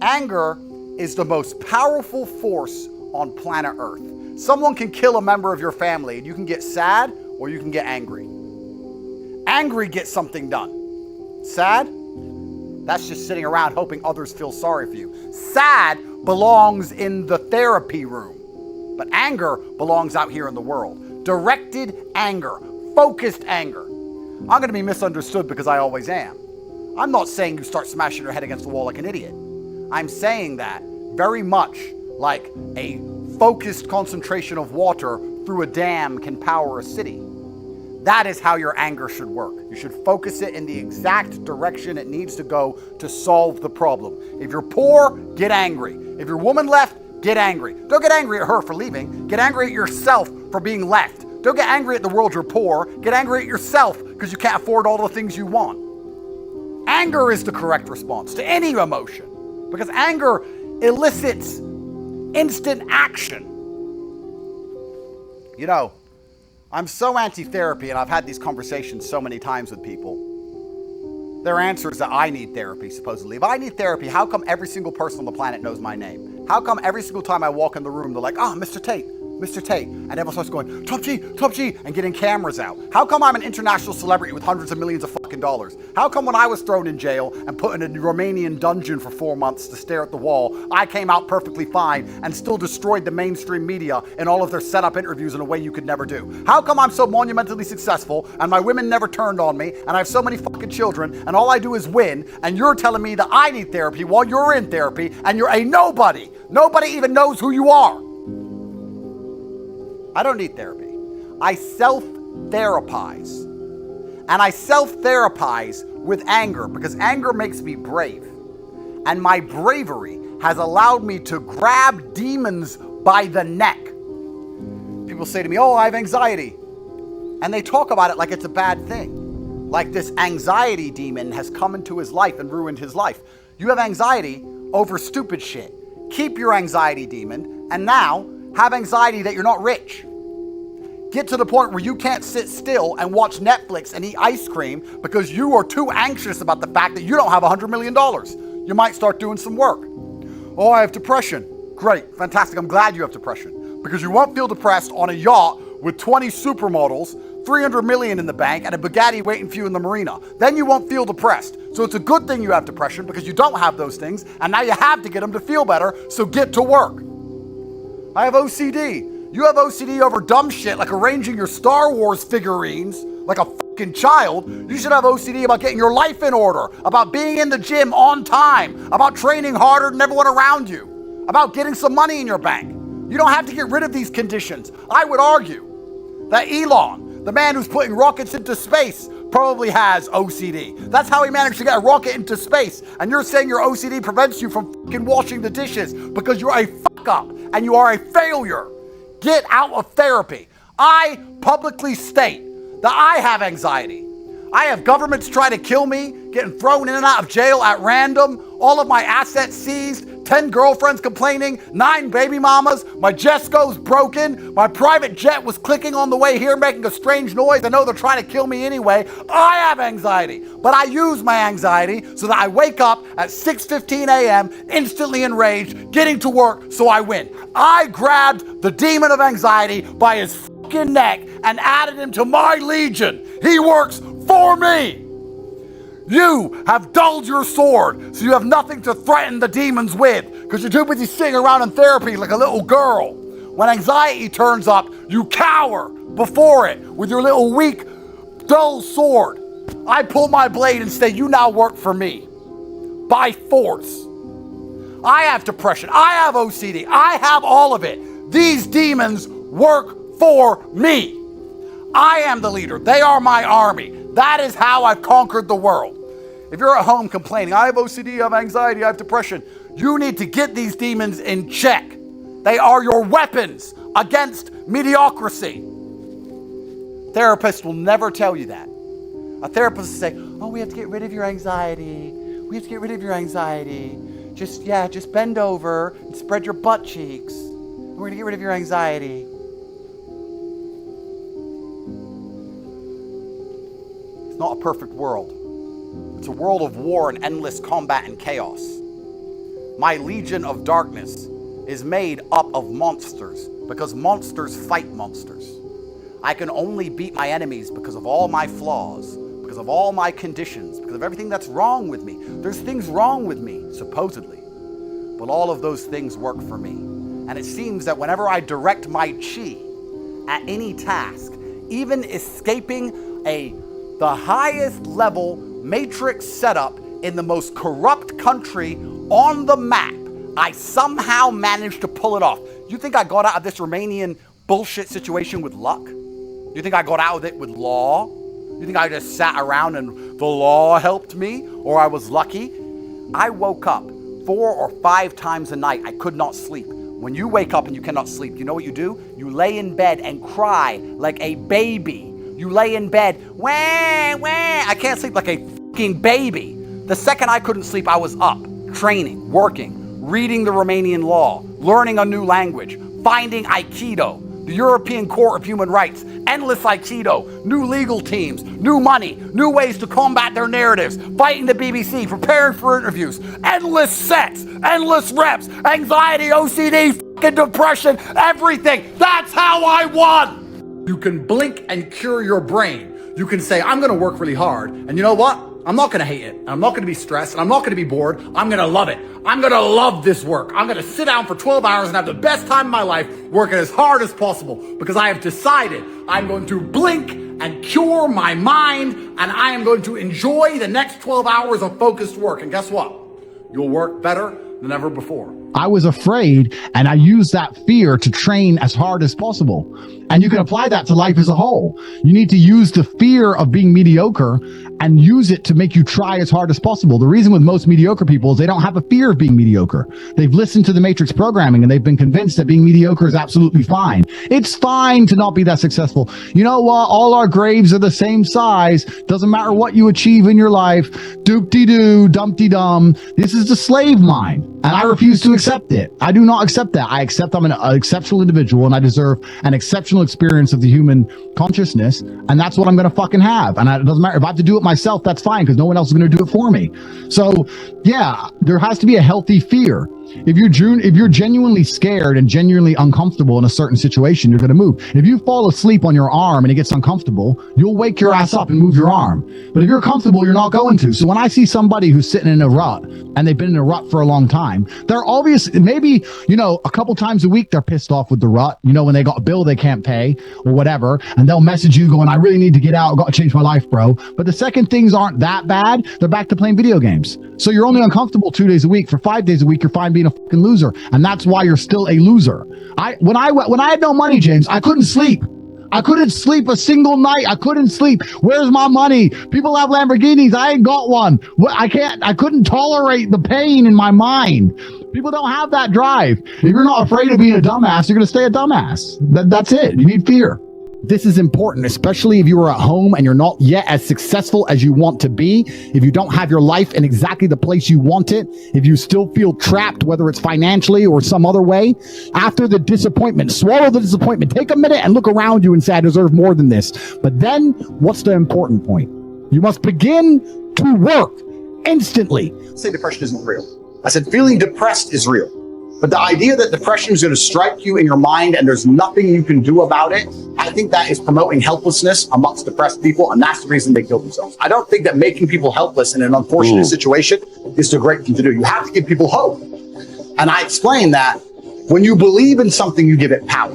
Anger is the most powerful force on planet Earth. Someone can kill a member of your family and you can get sad or you can get angry. Angry gets something done. Sad? That's just sitting around hoping others feel sorry for you. Sad belongs in the therapy room, but anger belongs out here in the world. Directed anger, focused anger. I'm going to be misunderstood because I always am. I'm not saying you start smashing your head against the wall like an idiot. I'm saying that very much like a focused concentration of water through a dam can power a city. That is how your anger should work. You should focus it in the exact direction it needs to go to solve the problem. If you're poor, get angry. If your woman left, get angry. Don't get angry at her for leaving. Get angry at yourself for being left. Don't get angry at the world you're poor. Get angry at yourself because you can't afford all the things you want. Anger is the correct response to any emotion because anger elicits instant action. You know, I'm so anti-therapy, and I've had these conversations so many times with people. Their answer is that I need therapy, supposedly. If I need therapy, how come every single person on the planet knows my name? How come every single time I walk in the room, they're like, oh, Mr. Tate, Mr. Tate. And everyone starts going, Top G, and getting cameras out. How come I'm an international celebrity with hundreds of millions of fucking dollars? How come when I was thrown in jail and put in a Romanian dungeon for 4 months to stare at the wall, I came out perfectly fine and still destroyed the mainstream media in all of their setup interviews in a way you could never do? How come I'm so monumentally successful and my women never turned on me and I have so many fucking children and all I do is win and you're telling me that I need therapy while you're in therapy and you're a nobody? Nobody even knows who you are. I don't need therapy. I self-therapize. And I self-therapize with anger because anger makes me brave. And my bravery has allowed me to grab demons by the neck. People say to me, oh, I have anxiety. And they talk about it like it's a bad thing. Like this anxiety demon has come into his life and ruined his life. You have anxiety over stupid shit. Keep your anxiety demon and now have anxiety that you're not rich. Get to the point where you can't sit still and watch Netflix and eat ice cream because you are too anxious about the fact that you don't have $100 million. You might start doing some work. Oh, I have depression. Great, fantastic. I'm glad you have depression because you won't feel depressed on a yacht with 20 supermodels, 300 million in the bank, and a Bugatti waiting for you in the marina. Then you won't feel depressed. So it's a good thing you have depression because you don't have those things, and now you have to get them to feel better, so get to work. I have OCD. You have OCD over dumb shit like arranging your Star Wars figurines like a fucking child. You should have OCD about getting your life in order, about being in the gym on time, about training harder than everyone around you, about getting some money in your bank. You don't have to get rid of these conditions. I would argue that Elon, the man who's putting rockets into space, probably has OCD. That's how he managed to get a rocket into space. And you're saying your OCD prevents you from fucking washing the dishes because you're a fuck up and you are a failure. Get out of therapy. I publicly state that I have anxiety. I have governments try to kill me, getting thrown in and out of jail at random, all of my assets seized, 10 girlfriends complaining, 9 baby mamas, my Jesco's broken, my private jet was clicking on the way here making a strange noise. I know they're trying to kill me anyway. I have anxiety, but I use my anxiety so that I wake up at 6:15 a.m. instantly enraged, getting to work so I win. I grabbed the demon of anxiety by his fucking neck and added him to my legion. He works for me. You have dulled your sword, so you have nothing to threaten the demons with, because you're too busy sitting around in therapy like a little girl. When anxiety turns up, you cower before it with your little weak, dull sword. I pull my blade and say, you now work for me. By force. I have depression. I have OCD. I have all of it. These demons work for me. I am the leader. They are my army. That is how I've conquered the world. If you're at home complaining, I have OCD, I have anxiety, I have depression, you need to get these demons in check. They are your weapons against mediocrity. Therapists will never tell you that. A therapist will say, oh, we have to get rid of your anxiety. We have to get rid of your anxiety. Just bend over and spread your butt cheeks. We're going to get rid of your anxiety. It's not a perfect world. It's a world of war and endless combat and chaos. My legion of darkness is made up of monsters because monsters fight monsters. I can only beat my enemies because of all my flaws, because of all my conditions, because of everything that's wrong with me. There's things wrong with me, supposedly, but all of those things work for me. And it seems that whenever I direct my chi at any task, even escaping the highest level matrix setup in the most corrupt country on the map, I somehow managed to pull it off. You think I got out of this Romanian bullshit situation with luck? You think I got out of it with law? You think I just sat around and the law helped me, or I was lucky? I woke up 4 or 5 times a night. I could not sleep. When you wake up and you cannot sleep, you know what you do? You lay in bed and cry like a baby. You lay in bed, wah, wah. I can't sleep like a fucking baby. The second I couldn't sleep, I was up, training, working, reading the Romanian law, learning a new language, finding Aikido, the European Court of Human Rights, endless Aikido, new legal teams, new money, new ways to combat their narratives, fighting the BBC, preparing for interviews, endless sets, endless reps, anxiety, OCD, fucking depression, everything. That's how I won. You can blink and cure your brain. You can say, I'm going to work really hard. And you know what? I'm not going to hate it. I'm not going to be stressed. And I'm not going to be bored. I'm going to love it. I'm going to love this work. I'm going to sit down for 12 hours and have the best time of my life working as hard as possible because I have decided I'm going to blink and cure my mind and I am going to enjoy the next 12 hours of focused work. And guess what? You'll work better than ever before. I was afraid, and I used that fear to train as hard as possible. And you can apply that to life as a whole. You need to use the fear of being mediocre and use it to make you try as hard as possible. The reason with most mediocre people is they don't have a fear of being mediocre. They've listened to the matrix programming and they've been convinced that being mediocre is absolutely fine. It's fine to not be that successful. You know what? All our graves are the same size. Doesn't matter what you achieve in your life. Doop-de-doo, dumpty-dum. This is the slave mind. And I refuse to accept it. I do not accept that. I accept I'm an exceptional individual and I deserve an exceptional experience of the human consciousness. And that's what I'm going to fucking have. And it doesn't matter if I have to do it myself, that's fine because no one else is going to do it for me. So yeah, there has to be a healthy fear. If you're genuinely scared and genuinely uncomfortable in a certain situation, you're going to move. If you fall asleep on your arm and it gets uncomfortable, you'll wake your ass up and move your arm. But if you're comfortable, you're not going to. So when I see somebody who's sitting in a rut and they've been in a rut for a long time, they're obviously, maybe, a couple times a week, they're pissed off with the rut, when they got a bill they can't pay or whatever. And they'll message you going, I really need to get out. I've got to change my life, bro. But the second things aren't that bad, they're back to playing video games. So you're only uncomfortable 2 days a week. For 5 days a week, you're fine being a fucking loser. And that's why you're still a loser. When I had no money, James, I couldn't sleep. I couldn't sleep a single night. I couldn't sleep. Where's my money? People have Lamborghinis. I ain't got one. I couldn't tolerate the pain in my mind. People don't have that drive. If you're not afraid of being a dumbass, you're going to stay a dumbass. That's it. You need fear. This is important, especially if you are at home and you're not yet as successful as you want to be. If you don't have your life in exactly the place you want it, if you still feel trapped, whether it's financially or some other way, after the disappointment, swallow the disappointment. Take a minute and look around you and say, I deserve more than this. But then what's the important point? You must begin to work instantly. Say depression isn't real. I said feeling depressed is real. But the idea that depression is going to strike you in your mind and there's nothing you can do about it, I think that is promoting helplessness amongst depressed people, and that's the reason they kill themselves. I don't think that making people helpless in an unfortunate situation is the great thing to do. You have to give people hope. And I explained that when you believe in something, you give it power.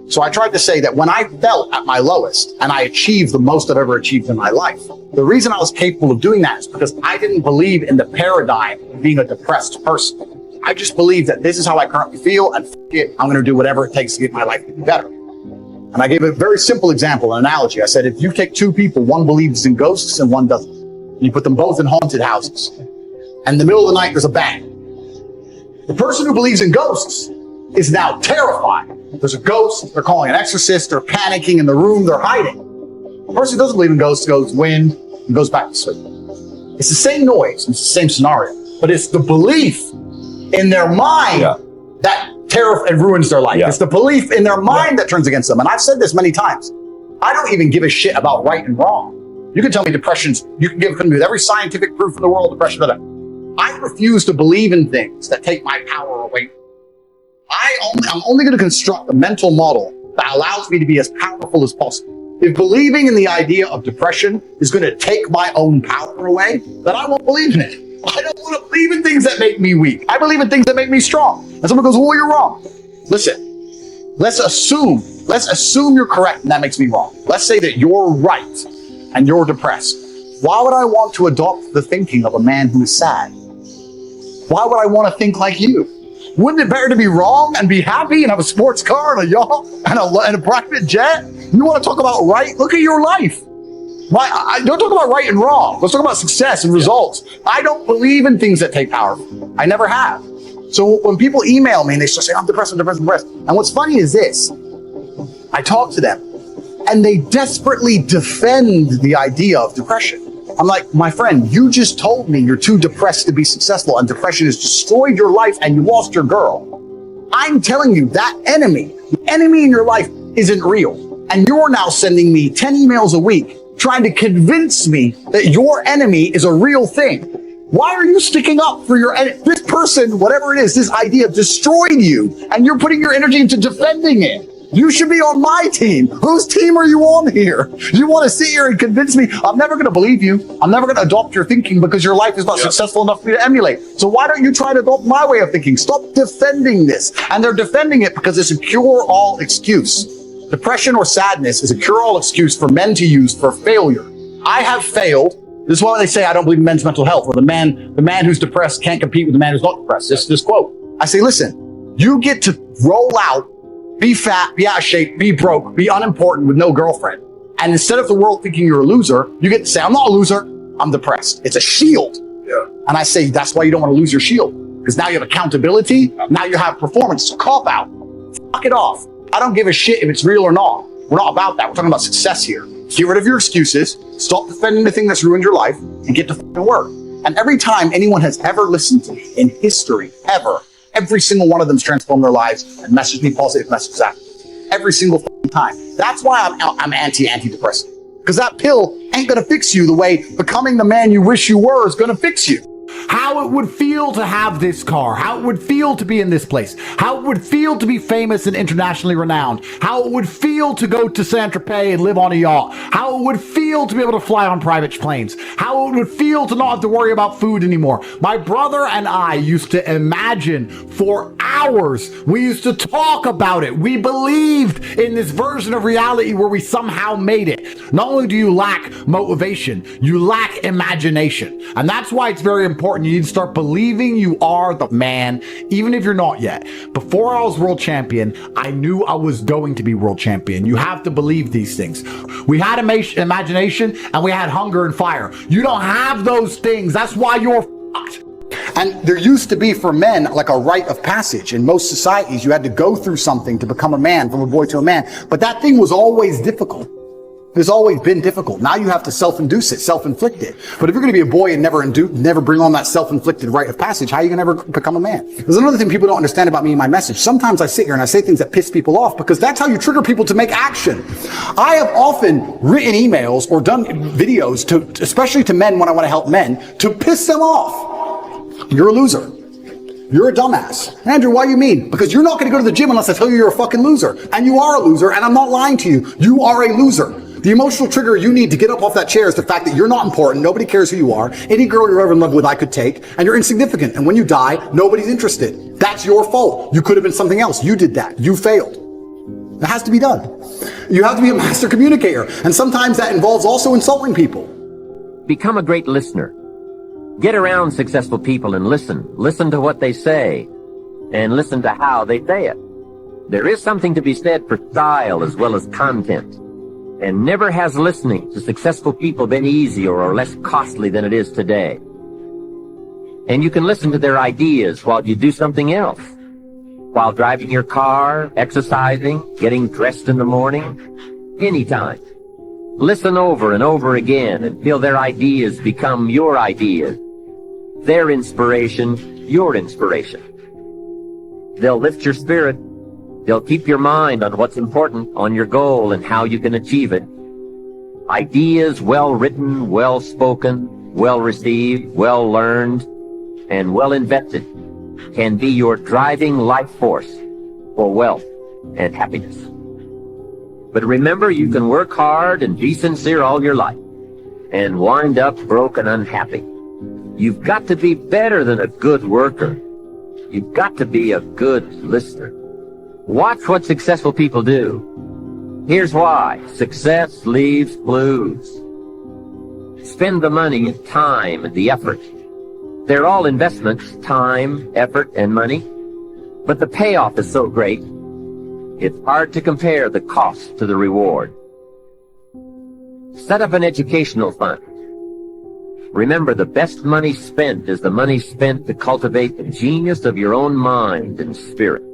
So I tried to say that when I felt at my lowest and I achieved the most I've ever achieved in my life, the reason I was capable of doing that is because I didn't believe in the paradigm of being a depressed person. I just believe that this is how I currently feel, and it, I'm going to do whatever it takes to get my life to be better. And I gave a very simple example, an analogy. I said, if you take two people, one believes in ghosts and one doesn't, and you put them both in haunted houses, and in the middle of the night, there's a bang. The person who believes in ghosts is now terrified. There's a ghost, they're calling an exorcist, they're panicking in the room, they're hiding. The person who doesn't believe in ghosts goes wind and goes back to sleep. It's the same noise, it's the same scenario, but it's the belief in their mind that terrifies and ruins their life. It's the belief in their mind that turns against them. And I've said this many times. I don't even give a shit about right and wrong. You can tell me depression's, you can give me with every scientific proof in the world, depression, I refuse to believe in things that take my power away. I'm only going to construct a mental model that allows me to be as powerful as possible. If believing in the idea of depression is going to take my own power away, then I won't believe in it. I don't want to believe in things that make me weak. I believe in things that make me strong. And someone goes, well, you're wrong. Listen, let's assume you're correct and that makes me wrong. Let's say that you're right and you're depressed. Why would I want to adopt the thinking of a man who is sad? Why would I want to think like you? Wouldn't it better to be wrong and be happy and have a sports car and a yacht and a private jet? You want to talk about right? Look at your life. Why? Don't talk about right and wrong. Let's talk about success and results. I don't believe in things that take power. I never have. So when people email me and they start saying, I'm depressed. And what's funny is this. I talk to them and they desperately defend the idea of depression. I'm like, my friend, you just told me you're too depressed to be successful and depression has destroyed your life and you lost your girl. I'm telling you that the enemy in your life isn't real. And you're now sending me 10 emails a week trying to convince me that your enemy is a real thing. Why are you sticking up for your enemy? This person, whatever it is, this idea destroyed you and you're putting your energy into defending it. You should be on my team. Whose team are you on here? You want to sit here and convince me? I'm never going to believe you. I'm never going to adopt your thinking because your life is not successful enough for me to emulate. So why don't you try to adopt my way of thinking? Stop defending this. And they're defending it because it's a cure-all excuse. Depression or sadness is a cure-all excuse for men to use for failure. I have failed. This is why they say I don't believe in men's mental health, or the man who's depressed can't compete with the man who's not depressed. This quote. I say, listen, you get to roll out, be fat, be out of shape, be broke, be unimportant with no girlfriend. And instead of the world thinking you're a loser, you get to say, I'm not a loser, I'm depressed. It's a shield. Yeah. And I say, that's why you don't want to lose your shield. Because now you have accountability, now you have performance. It's a cop out. Fuck it off. I don't give a shit if it's real or not. We're not about that. We're talking about success here. Get rid of your excuses, stop defending the thing that's ruined your life, and get to fucking work. And every time anyone has ever listened to me in history, every single one of them's transformed their lives and messaged me positive messages after. Every single time. That's why I'm antidepressant. Because that pill ain't gonna fix you the way becoming the man you wish you were is gonna fix you. How it would feel to have this car, how it would feel to be in this place, how it would feel to be famous and internationally renowned, how it would feel to go to Saint-Tropez and live on a yacht, how it would feel to be able to fly on private planes, how it would feel to not have to worry about food anymore. My brother and I used to imagine for hours. We used to talk about it. We believed in this version of reality where we somehow made it. Not only do you lack motivation, you lack imagination. And that's why it's very important. You need to start believing you are the man, even if you're not yet. Before I was world champion, I knew I was going to be world champion. You have to believe these things. We had imagination and we had hunger and fire. You don't have those things. That's why you're fucked. And there used to be for men like a rite of passage. In most societies, you had to go through something to become a man, from a boy to a man. But that thing was always difficult. It's always been difficult. Now you have to self-induce it, self-inflict it. But if you're going to be a boy and never bring on that self-inflicted rite of passage, how are you going to ever become a man? There's another thing people don't understand about me and my message. Sometimes I sit here and I say things that piss people off because that's how you trigger people to make action. I have often written emails or done videos to, especially to men when I want to help men, to piss them off. You're a loser. You're a dumbass. Andrew, why do you mean? Because you're not going to go to the gym unless I tell you you're a fucking loser. And you are a loser, and I'm not lying to you. You are a loser. The emotional trigger you need to get up off that chair is the fact that you're not important. Nobody cares who you are. Any girl you're ever in love with, I could take. And you're insignificant. And when you die, nobody's interested. That's your fault. You could have been something else. You did that. You failed. It has to be done. You have to be a master communicator. And sometimes that involves also insulting people. Become a great listener. Get around successful people and listen. Listen to what they say. And listen to how they say it. There is something to be said for style as well as content. And never has listening to successful people been easier or less costly than it is today. And you can listen to their ideas while you do something else. While driving your car, exercising, getting dressed in the morning, anytime. Listen over and over again until their ideas become your ideas. Their inspiration, your inspiration. They'll lift your spirit. They'll keep your mind on what's important, on your goal and how you can achieve it. Ideas well written, well spoken, well received, well learned. and well invested can be your driving life force for wealth and happiness. But remember, you can work hard and be sincere all your life and wind up broke and unhappy. You've got to be better than a good worker. You've got to be a good listener. Watch what successful people do. Here's why. Success leaves clues. Spend the money and time and the effort. They're all investments, time, effort, and money. But the payoff is so great, it's hard to compare the cost to the reward. Set up an educational fund. Remember, the best money spent is the money spent to cultivate the genius of your own mind and spirit.